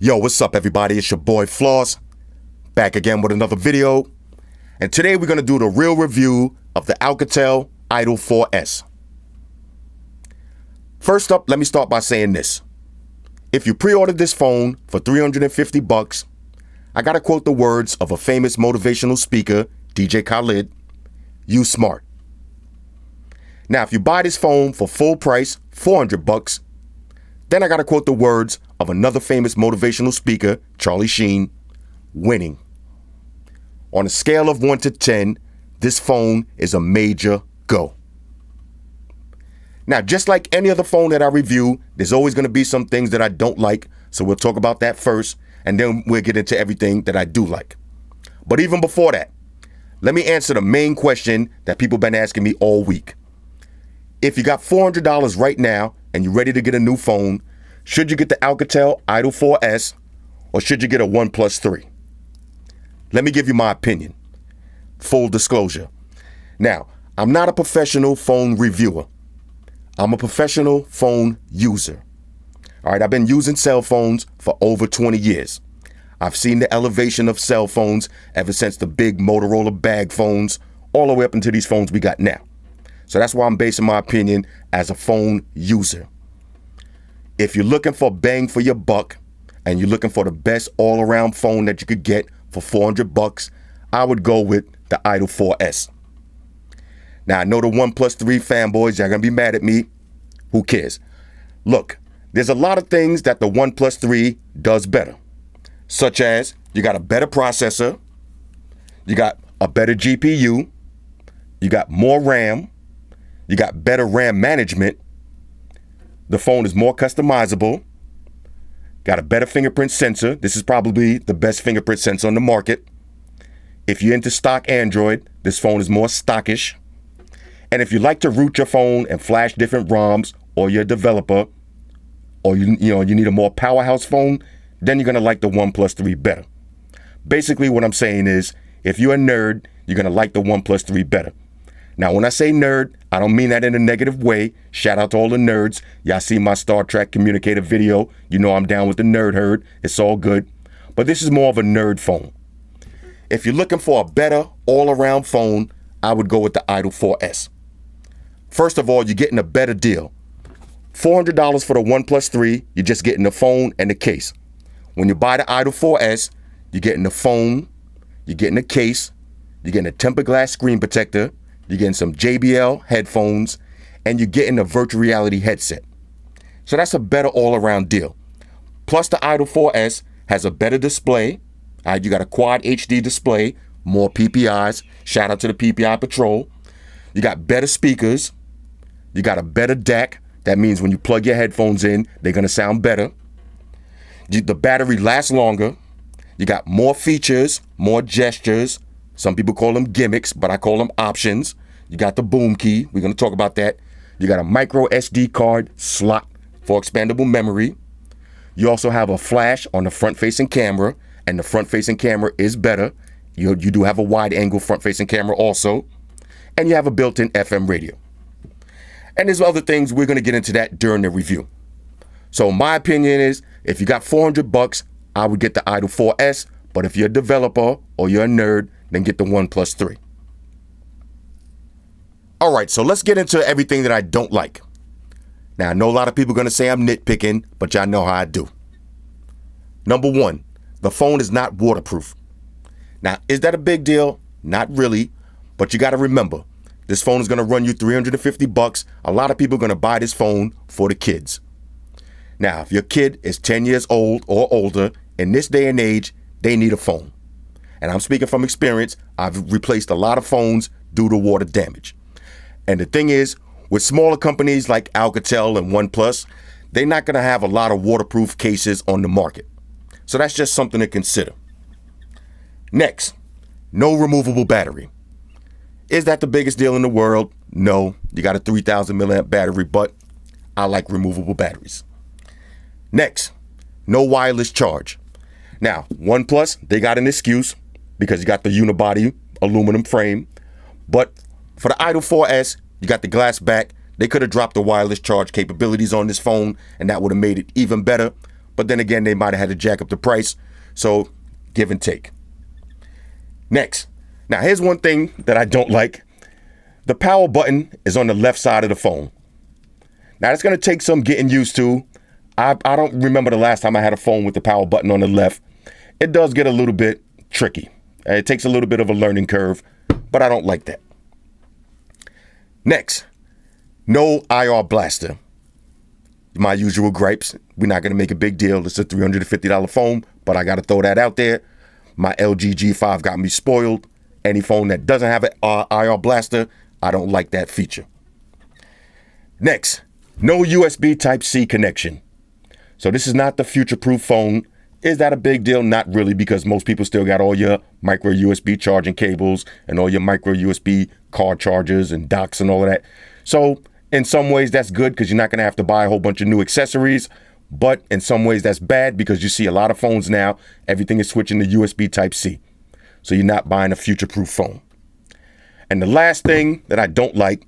Yo, what's up everybody? It's your boy Floss, back again with another video. And today we're gonna do the real review of the Alcatel Idol 4S. First up, let me start by saying this. If you pre-ordered this phone for $350, I gotta quote the words of a famous motivational speaker, DJ Khaled, "You smart." Now, if you buy this phone for full price, $400, then I gotta quote the words of another famous motivational speaker, Charlie Sheen, "Winning." On a scale of 1 to 10, this phone is a major go. Now, just like any other phone that I review, there's always gonna be some things that I don't like, so we'll talk about that first, and then we'll get into everything that I do like. But even before that, let me answer the main question that people have been asking me all week. If you got $400 right now and you're ready to get a new phone, should you get the Alcatel Idol 4S or should you get a OnePlus 3? Let me give you my opinion. Full disclosure. Now, I'm not a professional phone reviewer. I'm a professional phone user. All right, I've been using cell phones for over 20 years. I've seen the elevation of cell phones ever since the big Motorola bag phones, all the way up into these phones we got now. So that's why I'm basing my opinion as a phone user. If you're looking for bang for your buck and you're looking for the best all-around phone that you could get for $400, I would go with the Idol 4S. Now, I know the OnePlus 3 fanboys, y'all gonna be mad at me. Who cares? Look, there's a lot of things that the OnePlus 3 does better, such as you got a better processor, you got a better GPU, you got more RAM, you got better RAM management, the phone is more customizable, got a better fingerprint sensor. This is probably the best fingerprint sensor on the market. If you're into stock Android, this phone is more stockish. And if you like to root your phone and flash different ROMs, or you're a developer, or you need a more powerhouse phone, then you're gonna like the OnePlus 3 better. Basically what I'm saying is, if you're a nerd, you're gonna like the OnePlus 3 better. Now, when I say nerd, I don't mean that in a negative way. Shout out to all the nerds. Y'all see my Star Trek communicator video. You know I'm down with the nerd herd. It's all good. But this is more of a nerd phone. If you're looking for a better all-around phone, I would go with the Idol 4S. First of all, you're getting a better deal. $400 for the OnePlus 3, you're just getting the phone and the case. When you buy the Idol 4S, you're getting the phone, you're getting a case, you're getting a tempered glass screen protector, you're getting some JBL headphones, and you're getting a virtual reality headset. So that's a better all-around deal. Plus, the Idol 4S has a better display. You got a quad HD display, more PPIs. Shout out to the PPI Patrol. You got better speakers. You got a better DAC. That means when you plug your headphones in, they're going to sound better. The battery lasts longer. You got more features, more gestures. Some people call them gimmicks, but I call them options. You got the boom key. We're going to talk about that. You got a micro SD card slot for expandable memory. You also have a flash on the front-facing camera, and the front-facing camera is better. You do have a wide-angle front-facing camera also. And you have a built-in FM radio. And there's other things. We're going to get into that during the review. So my opinion is, if you got $400, I would get the Idol 4S. But if you're a developer or you're a nerd, then get the OnePlus 3. All right, so let's get into everything that I don't like. Now, I know a lot of people are going to say I'm nitpicking, but y'all know how I do. Number one, the phone is not waterproof. Now, is that a big deal? Not really, but you got to remember, this phone is going to run you $350. A lot of people are going to buy this phone for the kids. Now, if your kid is 10 years old or older, in this day and age, they need a phone. And I'm speaking from experience. I've replaced a lot of phones due to water damage. And the thing is, with smaller companies like Alcatel and OnePlus, they're not going to have a lot of waterproof cases on the market. So that's just something to consider. Next, no removable battery. Is that the biggest deal in the world? No, you got a 3,000 milliamp battery, but I like removable batteries. Next, no wireless charge. Now, OnePlus, they got an excuse because you got the unibody aluminum frame. But for the Idol 4S, you got the glass back. They could have dropped the wireless charge capabilities on this phone, and that would have made it even better. but then again, they might have had to jack up the price. So give and take. Next. Now, here's one thing that I don't like. The power button is on the left side of the phone. Now, it's going to take some getting used to. I don't remember the last time I had a phone with the power button on the left. It does get a little bit tricky. It takes a little bit of a learning curve, but I don't like that. Next, no IR blaster. My usual gripes. We're not going to make a big deal. It's a $350 phone, but I got to throw that out there. My LG G5 got me spoiled. Any phone that doesn't have an IR blaster, I don't like that feature. Next, no USB Type-C connection. So this is not the future-proof phone. Is that a big deal? Not really, because most people still got all your micro USB charging cables and all your micro USB car chargers and docks and all of that. So in some ways that's good because you're not going to have to buy a whole bunch of new accessories. But in some ways that's bad because you see a lot of phones now, everything is switching to USB Type-C. So you're not buying a future-proof phone. And the last thing that I don't like,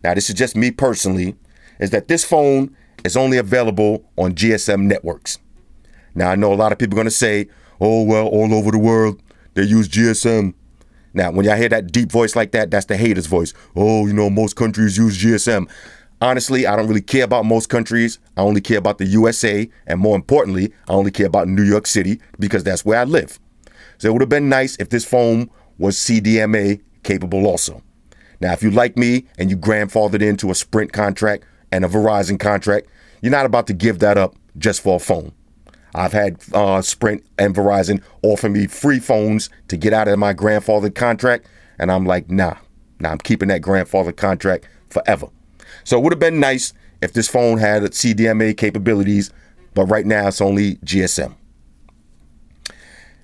now this is just me personally, is that this phone is only available on GSM networks. Now, I know a lot of people are going to say, oh, well, all over the world, they use GSM. Now, when y'all hear that deep voice like that, that's the hater's voice. Oh, most countries use GSM. Honestly, I don't really care about most countries. I only care about the USA. And more importantly, I only care about New York City because that's where I live. So it would have been nice if this phone was CDMA capable also. Now, if you like me and you grandfathered into a Sprint contract and a Verizon contract, you're not about to give that up just for a phone. I've had Sprint and Verizon offer me free phones to get out of my grandfathered contract. And I'm like, nah, I'm keeping that grandfathered contract forever. So it would have been nice if this phone had CDMA capabilities, but right now it's only GSM.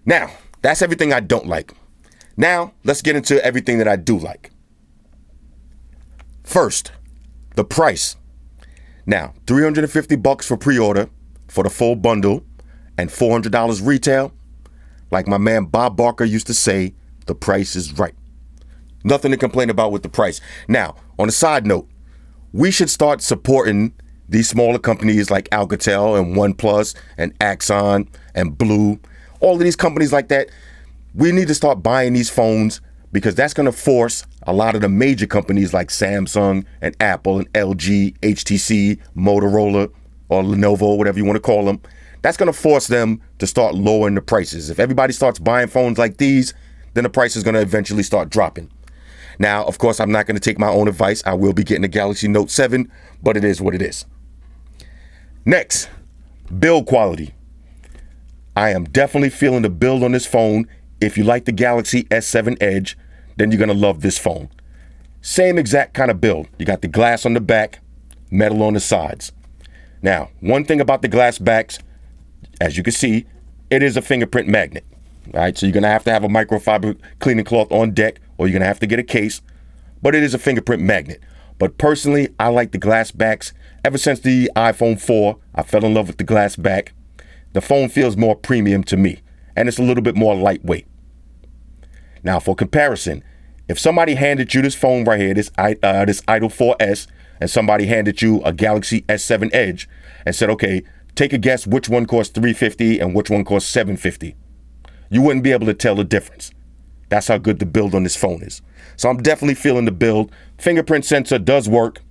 Now, that's everything I don't like. Now, let's get into everything that I do like. First, the price. Now, $350 for pre-order for the full bundle and $400 retail. Like my man Bob Barker used to say, the price is right. Nothing to complain about with the price. Now, on a side note, we should start supporting these smaller companies like Alcatel and OnePlus and Axon and Blue. All of these companies like that. We need to start buying these phones because that's going to force a lot of the major companies like Samsung and Apple and LG, HTC, Motorola, or Lenovo, whatever you want to call them. That's going to force them to start lowering the prices. If everybody starts buying phones like these, then the price is going to eventually start dropping. Now, of course, I'm not going to take my own advice. I will be getting a Galaxy Note 7, but it is what it is. Next, build quality. I am definitely feeling the build on this phone. If you like the Galaxy S7 Edge, then you're going to love this phone. Same exact kind of build. You got the glass on the back, metal on the sides. Now, one thing about the glass backs, as you can see, it is a fingerprint magnet. All right, so you're going to have a microfiber cleaning cloth on deck, or you're going to have to get a case, but it is a fingerprint magnet. But personally, I like the glass backs. Ever since the iPhone 4, I fell in love with the glass back. The phone feels more premium to me, and it's a little bit more lightweight. Now, for comparison, if somebody handed you this phone right here, this Idol 4S, and somebody handed you a Galaxy S7 Edge and said, okay, take a guess which one costs $350 and which one costs $750, you wouldn't be able to tell the difference. That's how good the build on this phone is. So I'm definitely feeling the build. Fingerprint sensor does work.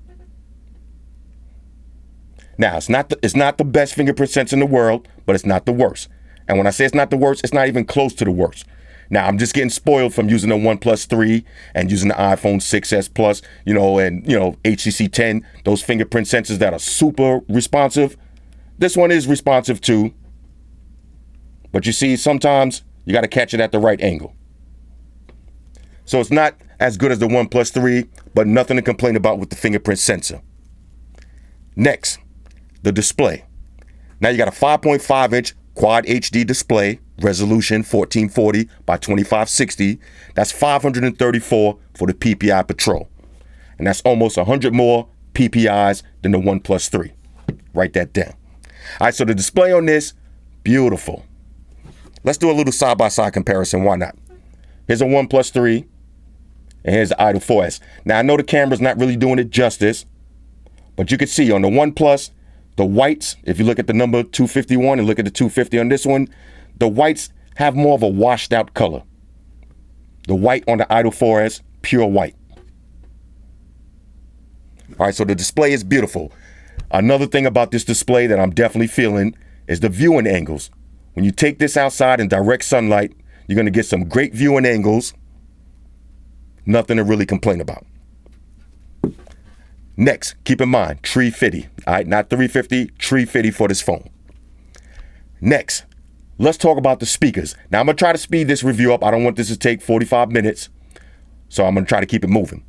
Now, it's not the best fingerprint sensor in the world, but it's not the worst. And when I say it's not the worst, it's not even close to the worst. Now, I'm just getting spoiled from using the OnePlus 3 and using the iPhone 6s Plus, and HTC 10, those fingerprint sensors that are super responsive. This one is responsive too. But you see, sometimes you got to catch it at the right angle. So it's not as good as the OnePlus 3, but nothing to complain about with the fingerprint sensor. Next, the display. Now you got a 5.5-inch Quad HD display, resolution 1440 by 2560. That's 534 for the PPI Patrol. And that's almost 100 more PPIs than the OnePlus 3. Write that down. All right, so the display on this, beautiful. Let's do a little side-by-side comparison. Why not? Here's a OnePlus 3, and here's the Idol 4S. Now, I know the camera's not really doing it justice, but you can see on the OnePlus, The whites, if you look at the number 251 and look at the 250 on this one, the whites have more of a washed out color. The white on the Idol 4S, pure white. All right, so the display is beautiful. Another thing about this display that I'm definitely feeling is the viewing angles. When you take this outside in direct sunlight, you're going to get some great viewing angles. Nothing to really complain about. Next, keep in mind, 350. All right, not 350, 350 for this phone. Next, let's talk about the speakers. Now, I'm going to try to speed this review up. I don't want this to take 45 minutes, so I'm going to try to keep it moving.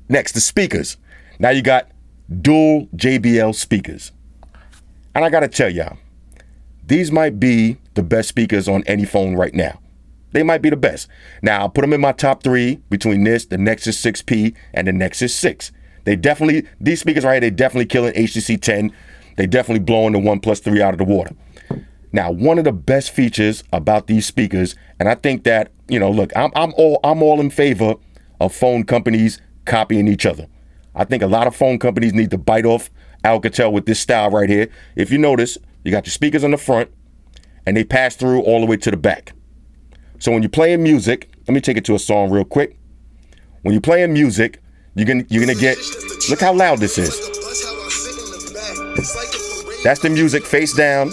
Next, the speakers. Now you got dual JBL speakers. And I got to tell y'all, these might be the best speakers on any phone right now. They might be the best. Now, I'll put them in my top 3 between this, the Nexus 6P, and the Nexus 6. These speakers right here, they definitely killing HTC 10. They definitely blowing the OnePlus 3 out of the water. Now, one of the best features about these speakers, and I think that, look, I'm all in favor of phone companies copying each other. I think a lot of phone companies need to bite off Alcatel with this style right here. If you notice, you got your speakers on the front and they pass through all the way to the back. So when you're playing music, let me take it to a song real quick. When you're playing music, you're gonna get, look how loud this is. That's the music face down,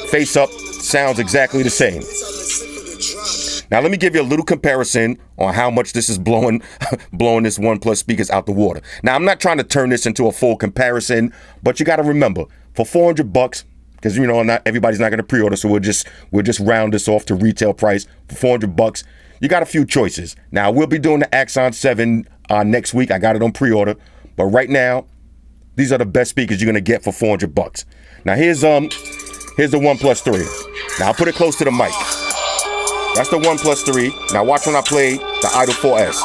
face up, sounds exactly the same. Now let me give you a little comparison on how much this is blowing this OnePlus speakers out the water. Now I'm not trying to turn this into a full comparison, but you got to remember, for $400, because not everybody's not going to pre-order, so we'll just round this off to retail price for $400. You got a few choices. Now we'll be doing the Axon 7 next week. I got it on pre-order, but right now these are the best speakers you're going to get for $400. Now here's the OnePlus 3. Now I'll put it close to the mic. That's the OnePlus 3. Now watch when I play the Idol 4S.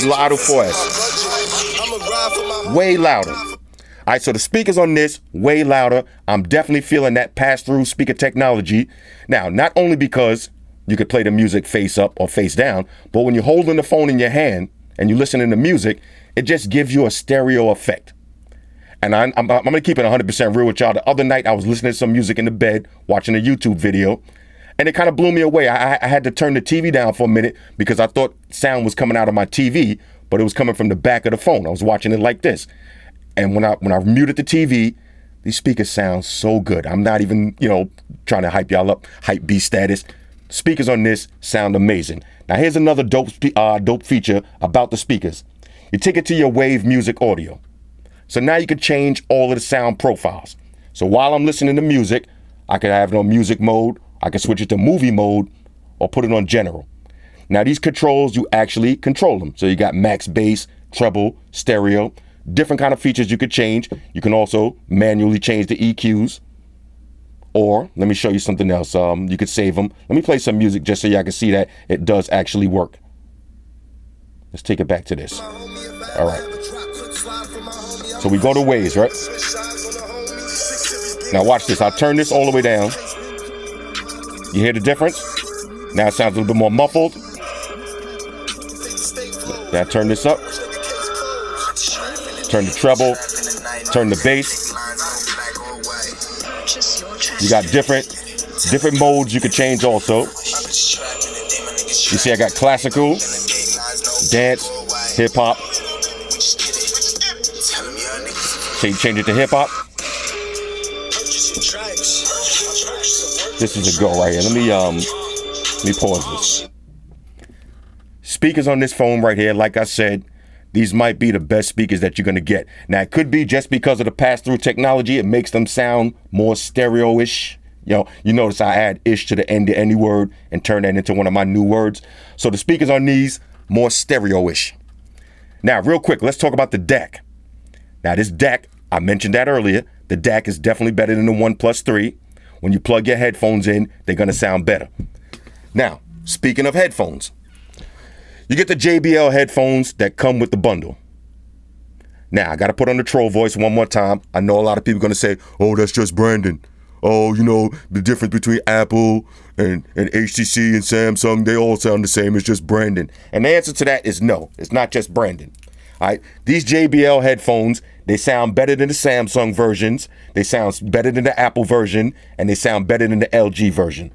The Idol 4S. Way louder. All right, so the speakers on this, way louder. I'm definitely feeling that pass-through speaker technology. Now, not only because you could play the music face up or face down, but when you're holding the phone in your hand and you're listening to music, it just gives you a stereo effect. And I'm going to keep it 100% real with y'all. The other night, I was listening to some music in the bed, watching a YouTube video, and it kind of blew me away. I had to turn the TV down for a minute because I thought sound was coming out of my TV, but it was coming from the back of the phone. I was watching it like this. And when I muted the TV, these speakers sound so good. I'm not even, trying to hype y'all up, hype B status. Speakers on this sound amazing. Now, here's another dope feature about the speakers. You take it to your Wave Music Audio. So now you can change all of the sound profiles. So while I'm listening to music, I can have it on music mode, I can switch it to movie mode, or put it on general. Now these controls, you actually control them. So you got max bass, treble, stereo, different kind of features you could change. You can also manually change the EQs. Or let me show you something else. You could save them. Let me play some music just so y'all can see that it does actually work. Let's take it back to this. All right. So we go to Waves, right? Now watch this. I'll turn this all the way down. You hear the difference? Now it sounds a little bit more muffled. Now turn this up. Turn the treble. Turn the bass. You got different modes you can change also. You see I got classical, dance, hip hop. So you change it to hip hop. This is a go right here. Let me pause this. Speakers on this phone right here, like I said, these might be the best speakers that you're gonna get. Now it could be just because of the pass-through technology, it makes them sound more stereo-ish. You notice I add ish to the end of any word and turn that into one of my new words. So the speakers on these, more stereo-ish. Now, real quick, let's talk about the DAC. Now this DAC, I mentioned that earlier. The DAC is definitely better than the OnePlus 3. When you plug your headphones in, they're gonna sound better. Now, speaking of headphones, you get the JBL headphones that come with the bundle. Now, I gotta put on the troll voice one more time. I know a lot of people are gonna say, oh, that's just branding. Oh, the difference between Apple and HTC and Samsung, they all sound the same. It's just branding. And the answer to that is no, it's not just branding. All right, these JBL headphones, they sound better than the Samsung versions, they sound better than the Apple version, and they sound better than the LG version.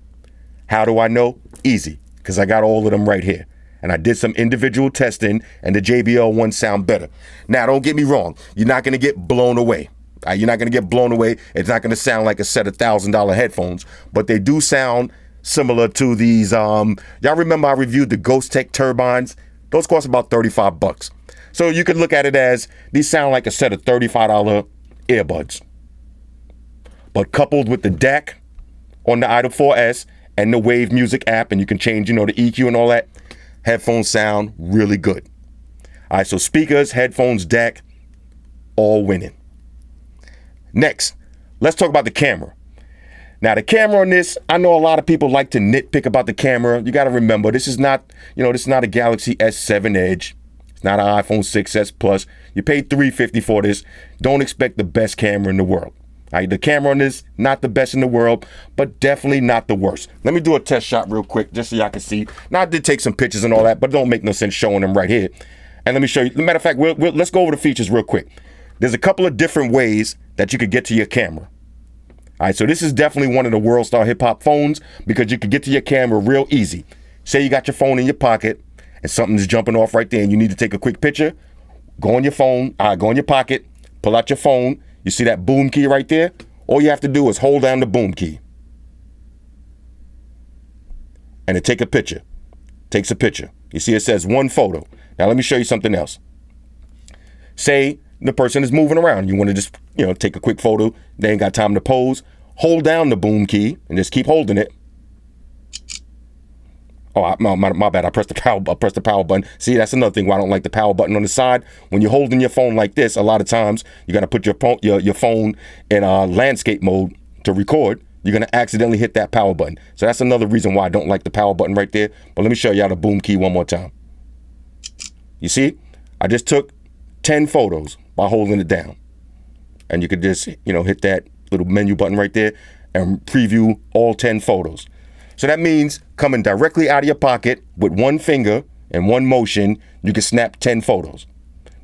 How do I know? Easy, because I got all of them right here. And I did some individual testing, and the JBL ones sound better. Now, don't get me wrong. You're not going to get blown away. You're not going to get blown away. It's not going to sound like a set of $1,000 headphones, but they do sound similar to these. Y'all remember I reviewed the Ghost Tech turbines? Those cost about $35. So you could look at it as these sound like a set of $35 earbuds. But coupled with the DAC on the Idol 4S and the Wave Music app, and you can change, the EQ and all that, headphones sound really good. All right, so speakers, headphones, DAC, all winning. Next, let's talk about the camera. Now, the camera on this, I know a lot of people like to nitpick about the camera. You got to remember, this is not a Galaxy S7 Edge. It's not an iPhone 6s Plus. You paid $350 for this. Don't expect the best camera in the world. All right, the camera on this, not the best in the world, but definitely not the worst. Let me do a test shot real quick, just so y'all can see. Now, I did take some pictures and all that, but it don't make no sense showing them right here. And let me show you. Matter of fact, let's go over the features real quick. There's a couple of different ways that you could get to your camera. All right, so this is definitely one of the World Star Hip Hop phones because you can get to your camera real easy. Say you got your phone in your pocket and something's jumping off right there and you need to take a quick picture. Go on your phone, go in your pocket, pull out your phone. You see that boom key right there? All you have to do is hold down the boom key. And it takes a picture. You see it says one photo. Now let me show you something else. Say the person is moving around. You want to just, take a quick photo. They ain't got time to pose. Hold down the boom key and just keep holding it. Oh, my bad. I pressed the power button. See, that's another thing why I don't like the power button on the side. When you're holding your phone like this, a lot of times you got to put your phone in landscape mode to record. You're going to accidentally hit that power button. So that's another reason why I don't like the power button right there. But let me show y'all the boom key one more time. You see, I just took 10 photos by holding it down. And you could just, hit that little menu button right there and preview all 10 photos. So that means coming directly out of your pocket with one finger and one motion, you can snap 10 photos.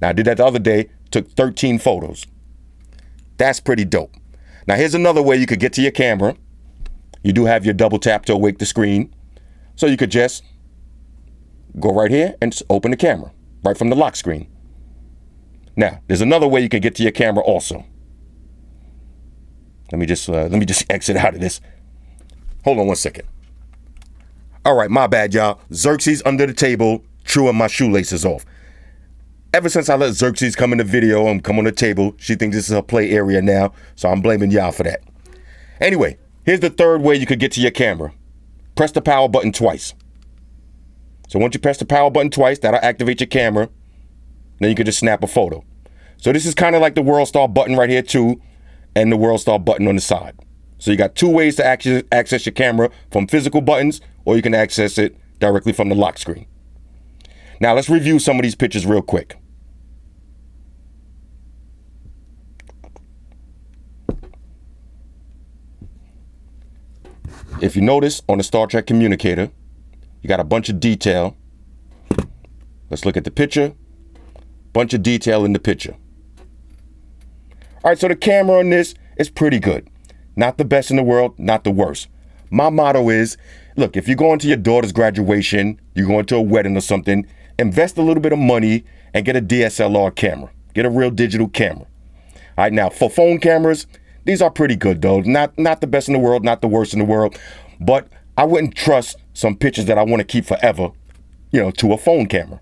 Now, I did that the other day, took 13 photos. That's pretty dope. Now, here's another way you could get to your camera. You do have your double tap to awake the screen. So you could just go right here and just open the camera right from the lock screen. Now, there's another way you can get to your camera also. Let me just exit out of this. Hold on one second. All right, my bad, y'all. Xerxes under the table, truing my shoelaces off. Ever since I let Xerxes come in the video and come on the table, she thinks this is her play area now, so I'm blaming y'all for that. Anyway, here's the third way you could get to your camera. Press the power button twice. So once you press the power button twice, that'll activate your camera. Then you can just snap a photo. So this is kind of like the World Star button right here too, and the World Star button on the side. So you got two ways to access your camera from physical buttons, or you can access it directly from the lock screen. Now let's review some of these pictures real quick. If you notice on the Star Trek communicator, you got a bunch of detail. Let's look at the picture. Bunch of detail in the picture. All right, so the camera on this is pretty good. Not the best in the world, not the worst. My motto is, look, if you're going to your daughter's graduation, you're going to a wedding or something, invest a little bit of money and get a DSLR camera. Get a real digital camera. All right, now for phone cameras, these are pretty good though. Not the best in the world, not the worst in the world, but I wouldn't trust some pictures that I want to keep forever, to a phone camera.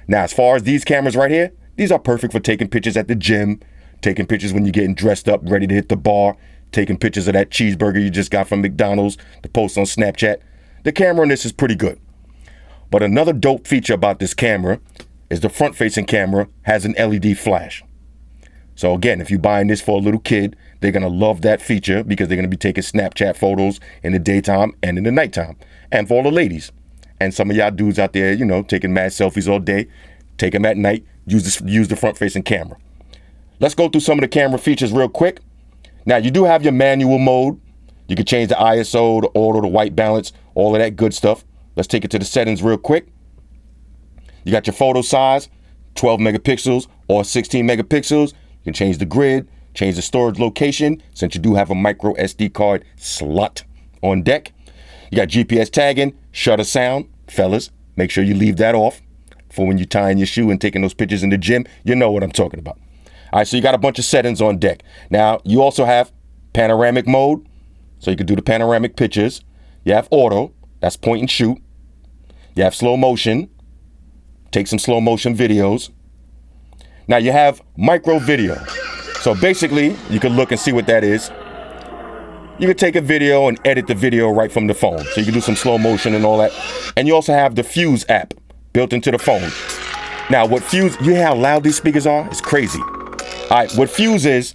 Now, as far as these cameras right here, these are perfect for taking pictures at the gym, taking pictures when you're getting dressed up, ready to hit the bar, taking pictures of that cheeseburger you just got from McDonald's to post on Snapchat. The camera on this is pretty good. But another dope feature about this camera is the front-facing camera has an LED flash. So again, if you're buying this for a little kid, they're going to love that feature because they're going to be taking Snapchat photos in the daytime and in the nighttime. And for all the ladies. And some of y'all dudes out there, taking mad selfies all day, take them at night, use the front-facing camera. Let's go through some of the camera features real quick. Now, you do have your manual mode. You can change the ISO, the auto, the white balance, all of that good stuff. Let's take it to the settings real quick. You got your photo size. 12 megapixels or 16 megapixels. You can change the grid, change the storage location, since you do have a micro SD card slot on deck. You got GPS tagging, shutter sound. Fellas, make sure you leave that off for when you're tying your shoe and taking those pictures in the gym. You know what I'm talking about. All right, so you got a bunch of settings on deck. Now, you also have panoramic mode, so you can do the panoramic pictures. You have auto, that's point and shoot. You have slow motion, take some slow motion videos. Now you have micro video. So basically, you can look and see what that is. You can take a video and edit the video right from the phone. So you can do some slow motion and all that. And you also have the Fuse app built into the phone. Now what Fuse, you hear how loud these speakers are? It's crazy. All right, what Fuse is,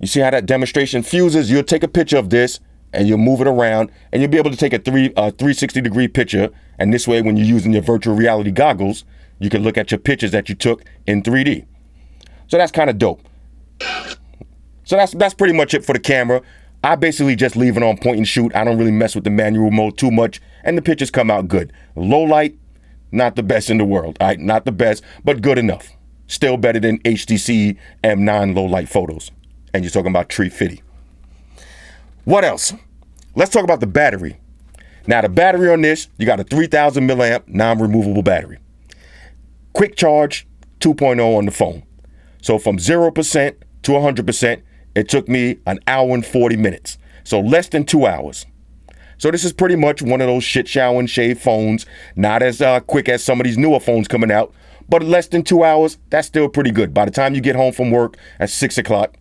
you see how that demonstration Fuse is? You'll take a picture of this and you'll move it around and you'll be able to take a 360 degree picture. And this way, when you're using your virtual reality goggles, you can look at your pictures that you took in 3D. So that's kind of dope. So that's pretty much it for the camera. I basically just leave it on point and shoot. I don't really mess with the manual mode too much, and the pictures come out good. Low light, not the best in the world. All right, not the best, but good enough. Still better than HTC M9 low light photos. And you're talking about tree fitty. What else? Let's talk about the battery. Now the battery on this, you got a 3000 milliamp non-removable battery. Quick charge 2.0 on the phone. So from 0% to 100%, it took me an hour and 40 minutes. So less than 2 hours. So this is pretty much one of those shit shower and shave phones. Not as quick as some of these newer phones coming out, but less than 2 hours, that's still pretty good. By the time you get home from work at 6 o'clock,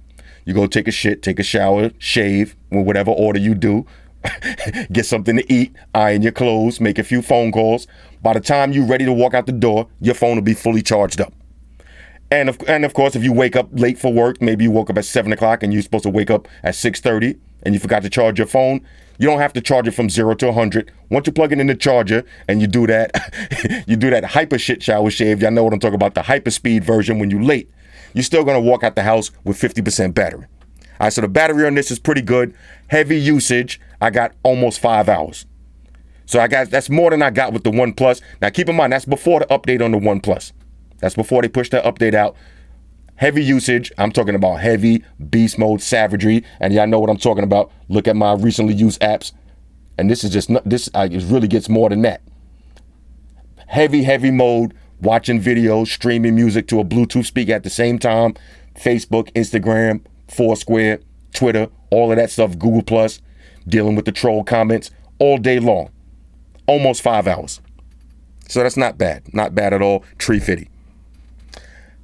you go take a shit, take a shower, shave, or whatever order you do, get something to eat, iron your clothes, make a few phone calls. By the time you're ready to walk out the door, your phone will be fully charged up. And of course, if you wake up late for work, maybe you woke up at 7 o'clock and you're supposed to wake up at 6:30 and you forgot to charge your phone, you don't have to charge it from 0 to 100. Once you plug it in the charger and you do that, you do that hyper shit shower shave, y'all know what I'm talking about, the hyper speed version when you're late, you're still gonna walk out the house with 50% battery. All right, so the battery on this is pretty good. Heavy usage, I got almost 5 hours. So that's more than I got with the OnePlus. Now keep in mind, that's before the update on the OnePlus. That's before they pushed that update out. Heavy usage, I'm talking about heavy beast mode savagery, and y'all know what I'm talking about. Look at my recently used apps, and this is just it really gets more than that. Heavy mode, watching videos, streaming music to a Bluetooth speaker at the same time. Facebook, Instagram, Foursquare, Twitter, all of that stuff. Google Plus, dealing with the troll comments all day long. Almost 5 hours. So that's not bad at all. Tree fitty.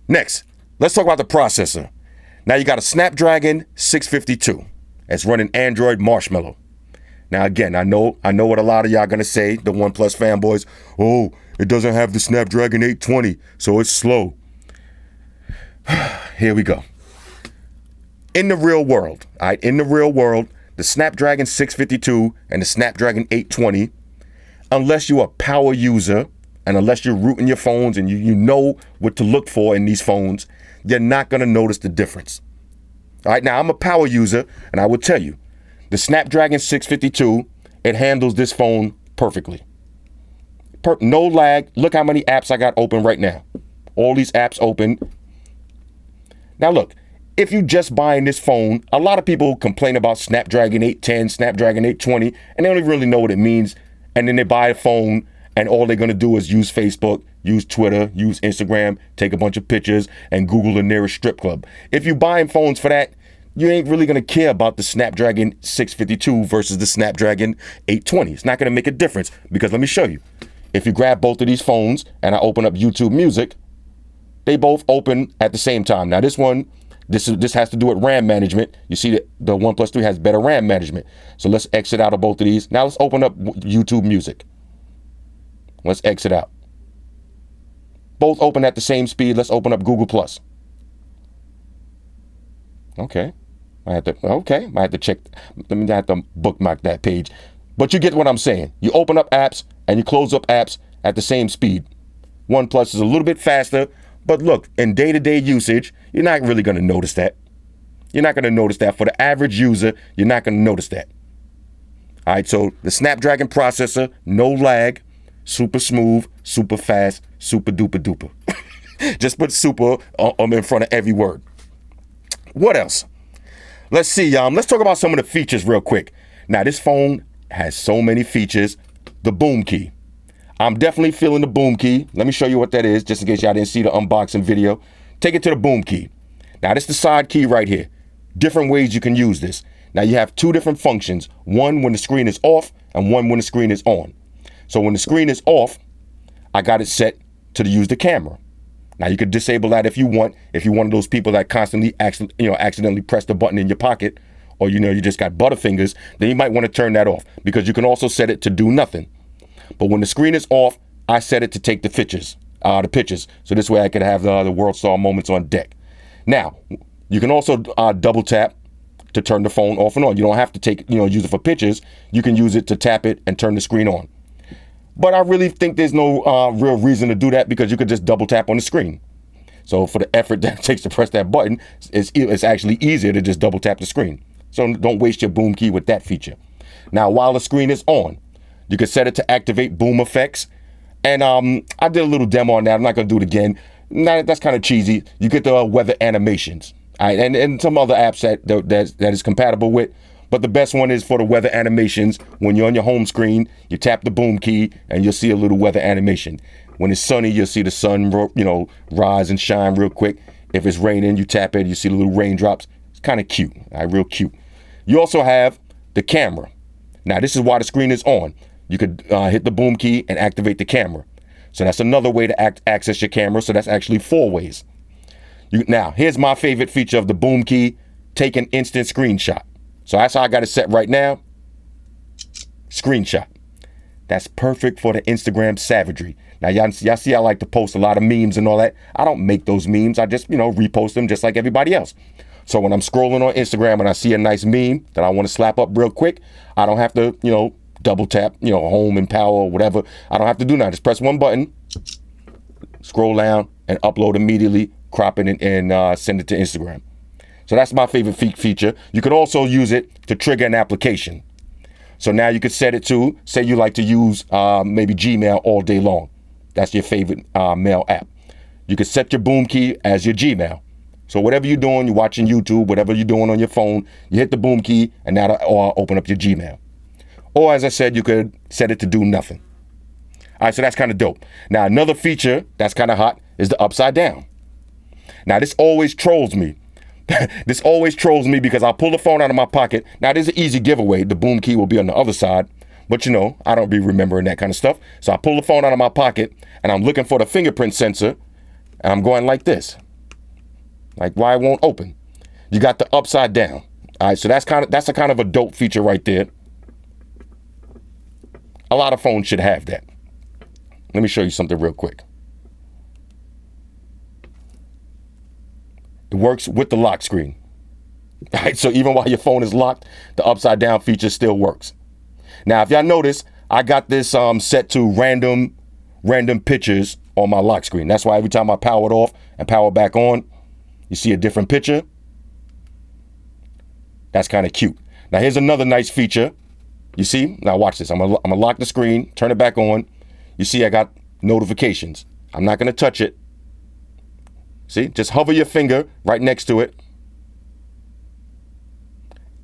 Next, let's talk about the processor. Now you got a Snapdragon 652. It's running Android Marshmallow. Now again, I know what a lot of y'all gonna say, the OnePlus fanboys. Oh, it doesn't have the Snapdragon 820, so it's slow. Here we go. In the real world, all right, the Snapdragon 652 and the Snapdragon 820, unless you're a power user, and unless you're rooting your phones and you know what to look for in these phones, you're not going to notice the difference. All right, now I'm a power user, and I will tell you, the Snapdragon 652, it handles this phone perfectly. No lag. Look how many apps I got open right now. All these apps open. Now look, if you just buying this phone, a lot of people complain about Snapdragon 810, Snapdragon 820, and they don't even really know what it means. And then they buy a phone, and all they're going to do is use Facebook, use Twitter, use Instagram, take a bunch of pictures, and Google the nearest strip club. If you're buying phones for that, you ain't really going to care about the Snapdragon 652 versus the Snapdragon 820. It's not going to make a difference, because let me show you. If you grab both of these phones and I open up YouTube Music, they both open at the same time. Now this one, this has to do with RAM management. You see that the OnePlus 3 has better RAM management. So let's exit out of both of these. Now let's open up YouTube Music. Let's exit out. Both open at the same speed. Let's open up Google Plus. Okay. I have to check. I have to bookmark that page. But you get what I'm saying. You open up apps and you close up apps at the same speed. OnePlus is a little bit faster, but look, in day-to-day usage, you're not really going to notice that. You're not going to notice that. For the average user, you're not going to notice that. All right, so the Snapdragon processor, no lag, super smooth, super fast, super duper duper. Just put super in front of every word. What else? Let's see. Let's talk about some of the features real quick. Now, this phone has so many features. The boom key. I'm definitely feeling the boom key. Let me show you what that is, just in case y'all didn't see the unboxing video. Take it to the boom key. Now, this is the side key right here. Different ways you can use this. Now, you have two different functions. One when the screen is off and one when the screen is on. So when the screen is off, I got it set to use the camera. Now, you could disable that if you want. If you're one of those people that constantly accidentally press the button in your pocket, or you just got butterfingers, then you might want to turn that off, because you can also set it to do nothing. But when the screen is off, I set it to take the pictures. So this way I could have the world star moments on deck. Now, you can also double tap to turn the phone off and on. You don't have to use it for pictures. You can use it to tap it and turn the screen on. But I really think there's no real reason to do that, because you could just double tap on the screen. So for the effort that it takes to press that button, it's actually easier to just double tap the screen. So don't waste your boom key with that feature. Now, while the screen is on, you can set it to activate boom effects. And I did a little demo on that. I'm not going to do it again. That's kind of cheesy. You get the weather animations. All right, and some other apps that is compatible with. But the best one is for the weather animations. When you're on your home screen, you tap the boom key and you'll see a little weather animation. When it's sunny, you'll see the sun, rise and shine real quick. If it's raining, you tap it, you see the little raindrops. It's kind of cute, real cute. You also have the camera. Now, this is why the screen is on. You could hit the boom key and activate the camera. So that's another way to access your camera. So that's actually 4 ways. Now, here's my favorite feature of the boom key: take an instant screenshot. So that's how I got it set right now. Screenshot. That's perfect for the Instagram savagery. Now, y'all see I like to post a lot of memes and all that. I don't make those memes. I just, repost them just like everybody else. So when I'm scrolling on Instagram and I see a nice meme that I want to slap up real quick, I don't have to, double tap, home and power or whatever. I don't have to do that. Just press one button, scroll down, and upload immediately, crop it, and send it to Instagram. So that's my favorite feature. You could also use it to trigger an application. So now you could set it to, say you like to use maybe Gmail all day long. That's your favorite mail app. You could set your boom key as your Gmail. So whatever you're doing, you're watching YouTube, whatever you're doing on your phone, you hit the boom key and that'll open up your Gmail. Or as I said, you could set it to do nothing. All right, so that's kind of dope. Now, another feature that's kind of hot is the upside down. Now, this always trolls me. This always trolls me because I'll pull the phone out of my pocket. Now, there's an easy giveaway. The boom key will be on the other side. But, I don't be remembering that kind of stuff. So I pull the phone out of my pocket and I'm looking for the fingerprint sensor. And I'm going like this. Like, why it won't open? You got the upside down. All right, so that's a kind of a dope feature right there. A lot of phones should have that. Let me show you something real quick. It works with the lock screen. All right, so even while your phone is locked, the upside down feature still works. Now, if y'all notice, I got this set to random pictures on my lock screen. That's why every time I power it off and power back on, you see a different picture. That's kind of cute. Now, here's another nice feature. You see? Now watch this. I'm gonna lock the screen, turn it back on. You see I got notifications. I'm not gonna touch it. See? Just hover your finger right next to it.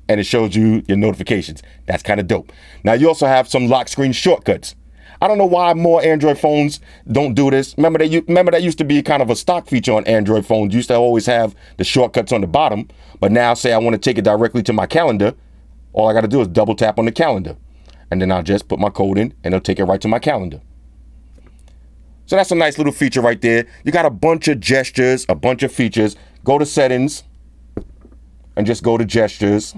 And it shows you your notifications. That's kind of dope. Now, you also have some lock screen shortcuts. I don't know why more Android phones don't do this. Remember that used to be kind of a stock feature on Android phones. You used to always have the shortcuts on the bottom. But now, say I want to take it directly to my calendar, all I got to do is double tap on the calendar. And then I'll just put my code in and it'll take it right to my calendar. So that's a nice little feature right there. You got a bunch of gestures, a bunch of features. Go to settings and just go to gestures.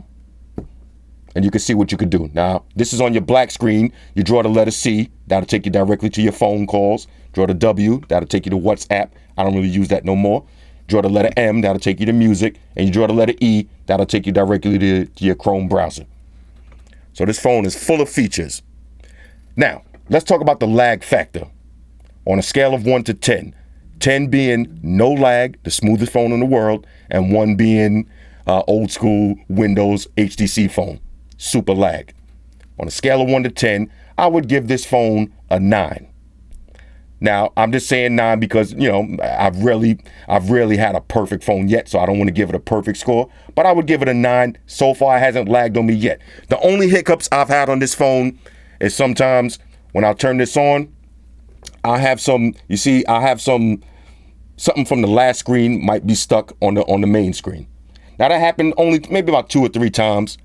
And you can see what you could do. Now, this is on your black screen. You draw the letter C. That'll take you directly to your phone calls. Draw the W. That'll take you to WhatsApp. I don't really use that no more. Draw the letter M. That'll take you to music. And you draw the letter E. That'll take you directly to your Chrome browser. So this phone is full of features. Now, let's talk about the lag factor. On a scale of 1 to 10. 10 being no lag, the smoothest phone in the world. And 1 being old school Windows HTC phone. Super lag. On a scale of 1 to 10, I would give this phone a 9. Now, I'm just saying 9 because, I've rarely had a perfect phone yet, so I don't want to give it a perfect score, but I would give it a 9. So far, it hasn't lagged on me yet. The only hiccups I've had on this phone is sometimes when I turn this on, I have something from the last screen might be stuck on the main screen. Now, that happened only maybe about 2 or 3 times.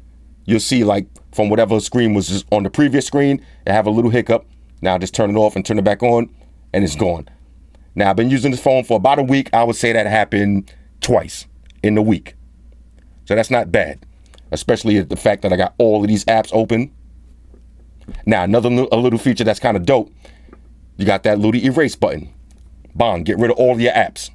You'll see, like, from whatever screen was just on the previous screen, it have a little hiccup. Now, just turn it off and turn it back on, and it's gone. Now, I've been using this phone for about a week. I would say that happened twice in the week. So that's not bad, especially the fact that I got all of these apps open. Now, a little feature that's kind of dope, you got that little erase button. Bang, get rid of all your apps.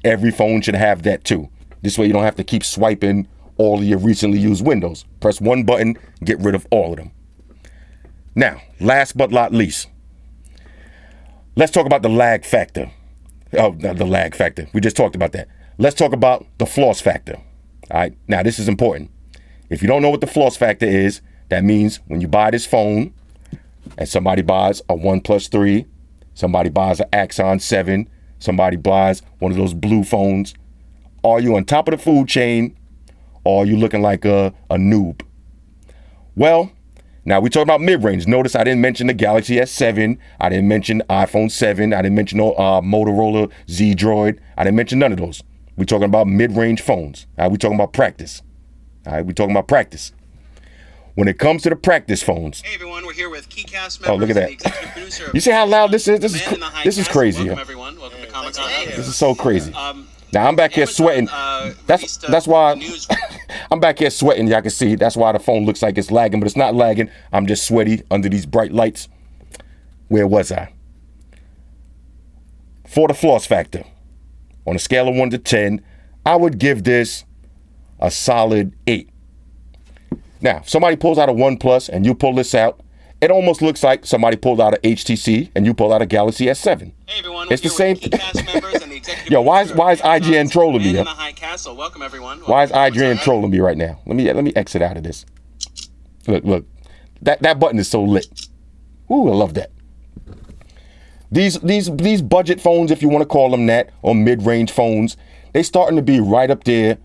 Every phone should have that too. This way you don't have to keep swiping all of your recently used windows. Press one button, get rid of all of them. Now, last but not least, let's talk about the lag factor. Oh, the lag factor. We just talked about that. Let's talk about the floss factor. All right. Now, this is important. If you don't know what the floss factor is, that means when you buy this phone and somebody buys a OnePlus 3, somebody buys an Axon 7, somebody buys one of those blue phones, are you on top of the food chain or are you looking like a noob? Well, now we talk about mid-range. Notice I didn't mention the Galaxy S7. I didn't mention iPhone 7. I didn't mention Motorola Z Droid. I didn't mention none of those. We're talking about mid-range phones. All right, we're talking about practice. All right, we're talking about practice. When it comes to the practice phones. Hey everyone, we're here with Keycast members. Oh, look at that. Executive producer You see how loud this is? This is crazy. Welcome everyone. Welcome to Comic-Con. This is so crazy. Now I'm back here sweating. That's why I'm back here sweating. Y'all can see that's why the phone looks like it's lagging, but it's not lagging. I'm just sweaty under these bright lights. Where was I? For the floss factor, on a scale of 1 to 10, I would give this a solid 8. Now, if somebody pulls out a OnePlus and you pull this out, it almost looks like somebody pulled out an HTC and you pull out a Galaxy S7. Hey everyone, it's the same. Yo, why is IGN trolling me? Welcome everyone. Why is IGN trolling me right now? Let me exit out of this. Look, that button is so lit. Ooh, I love that. These budget phones, if you want to call them that, or mid-range phones, they starting to be right up there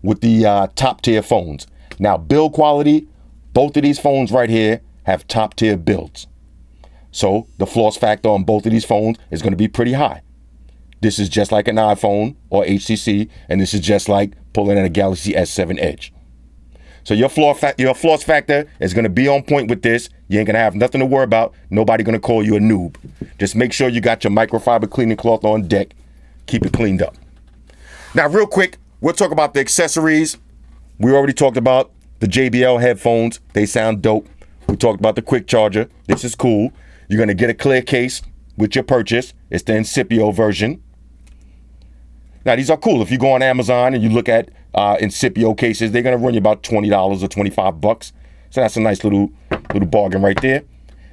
with the top tier phones. Now, build quality, both of these phones right here have top tier builds. So the floss factor on both of these phones is going to be pretty high. This is just like an iPhone or HTC, and this is just like pulling in a Galaxy S7 Edge. So your floss factor is going to be on point with this. You ain't going to have nothing to worry about. Nobody going to call you a noob. Just make sure you got your microfiber cleaning cloth on deck. Keep it cleaned up. Now, real quick, we'll talk about the accessories. We already talked about the JBL headphones. They sound dope. We talked about the quick charger. This is cool. You're going to get a clear case with your purchase. It's the Incipio version. Now, these are cool. If you go on Amazon and you look at Incipio cases, they're going to run you about $20 or $25. So that's a nice little bargain right there.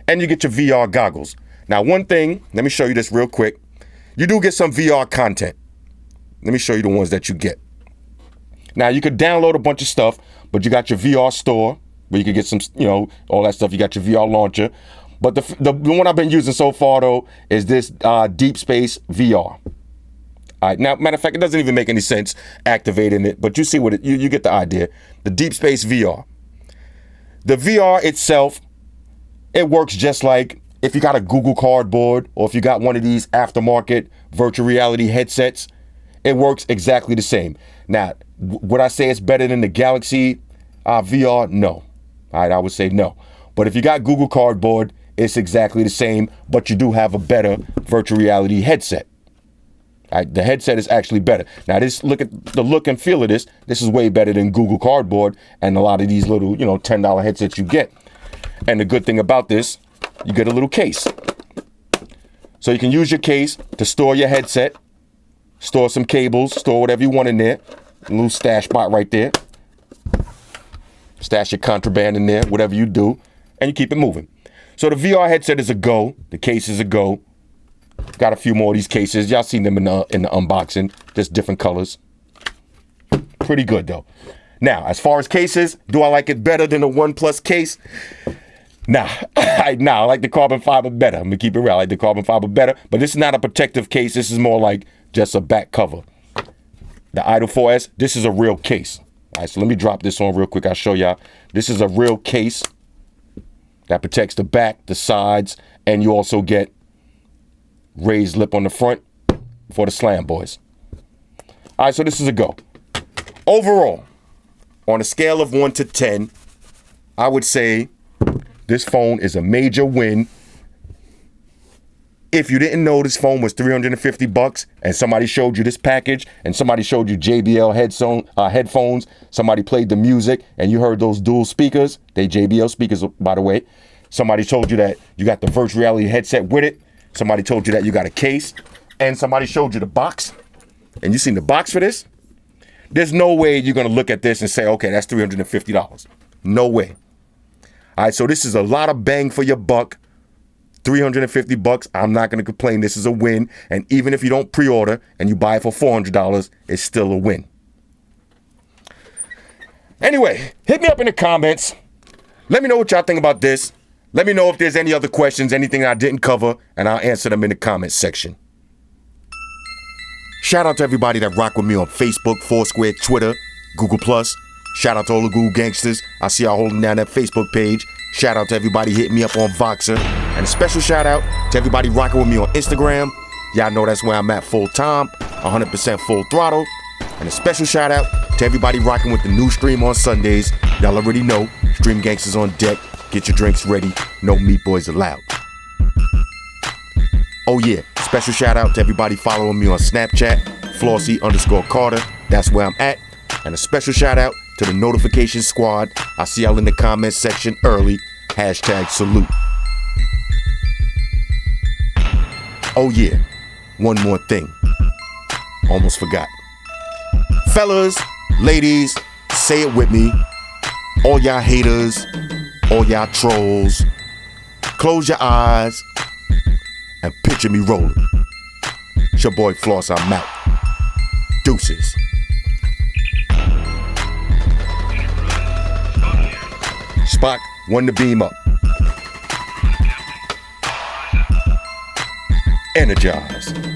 And you get your VR goggles. Now, one thing, let me show you this real quick. You do get some VR content. Let me show you the ones that you get. Now, you could download a bunch of stuff, but you got your VR store where you could get some, all that stuff. You got your VR launcher. But the one I've been using so far, though, is this Deep Space VR. All right. Now, matter of fact, it doesn't even make any sense activating it, but you see what you get the idea. The Deep Space VR. The VR itself, it works just like if you got a Google Cardboard or if you got one of these aftermarket virtual reality headsets, it works exactly the same. Now, would I say it's better than the Galaxy VR? No. All right, I would say no. But if you got Google Cardboard, it's exactly the same, but you do have a better virtual reality headset. All right, the headset is actually better. Now, look at the look and feel of this. This is way better than Google Cardboard and a lot of these little, $10 headsets you get. And the good thing about this, you get a little case. So you can use your case to store your headset, store some cables, store whatever you want in there. A little stash spot right there. Stash your contraband in there, whatever you do, and you keep it moving. So the VR headset is a go. The case is a go. Got a few more of these cases. Y'all seen them in the unboxing. Just different colors. Pretty good, though. Now, as far as cases, do I like it better than the OnePlus case? Nah, I like the carbon fiber better. I'm gonna keep it real. I like the carbon fiber better, but this is not a protective case. This is more like just a back cover. The Idol 4S, this is a real case. All right, so let me drop this on real quick. I'll show y'all. This is a real case that protects the back, the sides, and you also get raised lip on the front for the slam boys. All right, so this is a go. Overall, on a scale of 1 to 10, I would say this phone is a major win. If you didn't know this phone was $350 and somebody showed you this package and somebody showed you JBL headphones, somebody played the music and you heard those dual speakers, they JBL speakers, by the way. Somebody told you that you got the virtual reality headset with it. Somebody told you that you got a case, and somebody showed you the box and you seen the box for this. There's no way you're going to look at this and say, okay, that's $350. No way. All right, so this is a lot of bang for your buck. $350. I'm not going to complain. This is a win. And even if you don't pre-order and you buy it for $400, it's still a win. Anyway, hit me up in the comments. Let me know what y'all think about this. Let me know if there's any other questions, anything I didn't cover, and I'll answer them in the comments section. Shout out to everybody that rock with me on Facebook, Foursquare, Twitter, Google+. Shout out to all the Google gangsters. I see y'all holding down that Facebook page. Shout out to everybody hitting me up on Voxer. And a special shout out to everybody rocking with me on Instagram. Y'all know that's where I'm at full time, 100% full throttle. And a special shout out to everybody rocking with the new stream on Sundays. Y'all already know, Stream Gangsters on deck. Get your drinks ready. No meat boys allowed. Oh yeah, special shout out to everybody following me on Snapchat, Flossy_Carter. That's where I'm at. And a special shout out to the notification squad. I see y'all in the comments section early. #salute. Oh yeah, one more thing. Almost forgot. Fellas, ladies, say it with me. All y'all haters, all y'all trolls, close your eyes and picture me rolling. It's your boy Floss, I'm out. Deuces. Spock, one to beam up. Energized.